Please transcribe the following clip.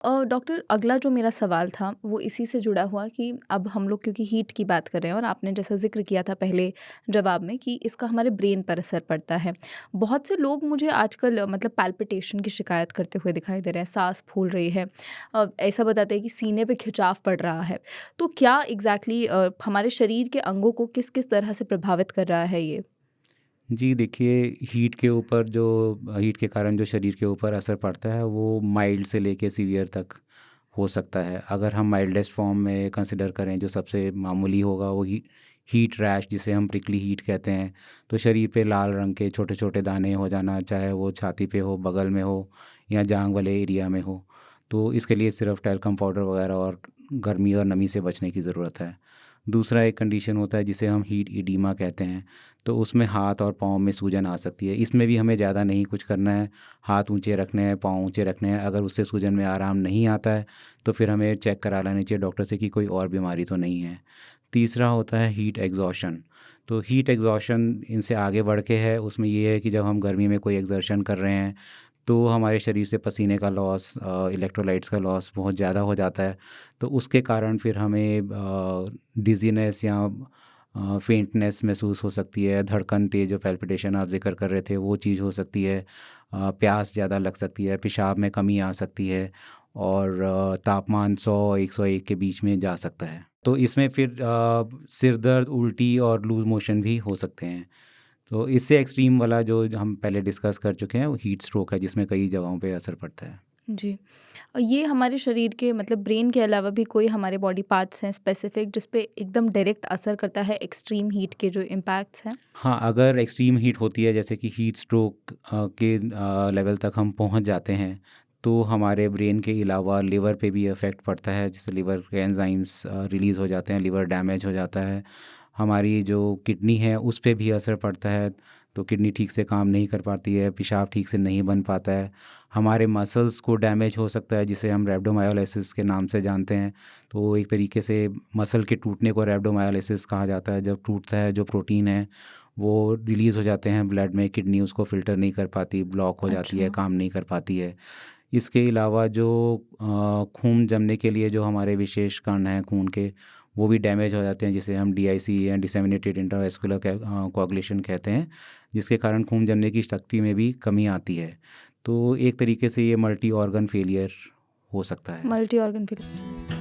Doctor, अगला जो मेरा सवाल था वो इसी से जुड़ा हुआ कि अब हम लोग क्योंकि हीट की बात कर रहे हैं और आपने जैसा ज़िक्र किया था पहले जवाब में कि इसका हमारे ब्रेन पर असर पड़ता है। बहुत से लोग मुझे आजकल मतलब पैल्पिटेशन की शिकायत करते हुए दिखाई दे रहे हैं, साँस फूल रही है। ऐसा बताते हैं कि सीने पे खिंचाव पड़ रहा है। तो क्या एग्ज़ैक्टली हमारे शरीर के अंगों को किस-किस तरह से प्रभावित कर रहा है ये? जी देखिए, हीट के कारण जो शरीर के ऊपर असर पड़ता है वो माइल्ड से लेके सीवियर तक हो सकता है। अगर हम माइल्डेस्ट फॉर्म में कंसिडर करें, जो सबसे मामूली होगा वो हीट रैश, जिसे हम प्रिकली हीट कहते हैं। तो शरीर पे लाल रंग के छोटे छोटे दाने हो जाना, चाहे वो छाती पे हो, बगल में हो या जांघ वाले एरिया में हो। तो इसके लिए सिर्फ टैल्कम पाउडर वगैरह और गर्मी और नमी से बचने की ज़रूरत है। दूसरा एक कंडीशन होता है जिसे हम हीट इडीमा कहते हैं। तो उसमें हाथ और पाँव में सूजन आ सकती है। इसमें भी हमें ज़्यादा नहीं कुछ करना है, हाथ ऊंचे रखने हैं, पाँव ऊंचे रखने हैं। अगर उससे सूजन में आराम नहीं आता है तो फिर हमें चेक करा लेना चाहिए डॉक्टर से कि कोई और बीमारी तो नहीं है। तीसरा होता है हीट एग्जॉशन। तो हीट एग्जॉशन इनसे आगे बढ़ के है, उसमें ये है कि जब हम गर्मी में कोई एक्सर्शन कर रहे हैं तो हमारे शरीर से पसीने का लॉस, इलेक्ट्रोलाइट्स का लॉस बहुत ज़्यादा हो जाता है। तो उसके कारण फिर हमें डिज़ीनेस या फेंटनेस महसूस हो सकती है, धड़कन तेज़, जो पैल्पिटेशन आप ज़िक्र कर रहे थे वो चीज़ हो सकती है, प्यास ज़्यादा लग सकती है, पेशाब में कमी आ सकती है और तापमान 100-101 के बीच में जा सकता है। तो इसमें फिर सिर दर्द, उल्टी और लूज़ मोशन भी हो सकते हैं। तो इससे एक्सट्रीम वाला जो हम पहले डिस्कस कर चुके हैं वो हीट स्ट्रोक है, जिसमें कई जगहों पे असर पड़ता है। जी। ये हमारे शरीर के मतलब ब्रेन के अलावा भी कोई हमारे बॉडी पार्ट्स हैं स्पेसिफिक जिस पे एकदम डायरेक्ट असर करता है एक्सट्रीम हीट के जो इम्पैक्ट्स हैं? हाँ, अगर एक्सट्रीम हीट होती है, जैसे कि हीट स्ट्रोक के लेवल तक हम पहुंच जाते हैं, तो हमारे ब्रेन के अलावा लिवर पे भी इफ़ेक्ट पड़ता है। जैसे लिवर के एंजाइम्स रिलीज़ हो जाते हैं, लिवर डैमेज हो जाता है। हमारी जो किडनी है उस पे भी असर पड़ता है, तो किडनी ठीक से काम नहीं कर पाती है, पेशाब ठीक से नहीं बन पाता है। हमारे मसल्स को डैमेज हो सकता है, जिसे हम रैप्डोमायोलाइसिस के नाम से जानते हैं। तो एक तरीके से मसल के टूटने को रैप्डोमायोलाइसिस कहा जाता है। जब टूटता है, जो प्रोटीन है वो रिलीज़ हो जाते हैं ब्लड में, किडनी उसको फ़िल्टर नहीं कर पाती, ब्लॉक हो जाती अच्छा। है, काम नहीं कर पाती है। इसके अलावा जो खून जमने के लिए जो हमारे विशेष कण हैं खून के, वो भी डैमेज हो जाते हैं, जिसे हम डीआईसी या डिसेमिनेटेड इंट्रावेस्कुलर कोआगुलेशन कहते हैं, जिसके कारण खून जमने की शक्ति में भी कमी आती है। तो एक तरीके से ये मल्टी ऑर्गन फेलियर हो सकता है। Multi organ failure.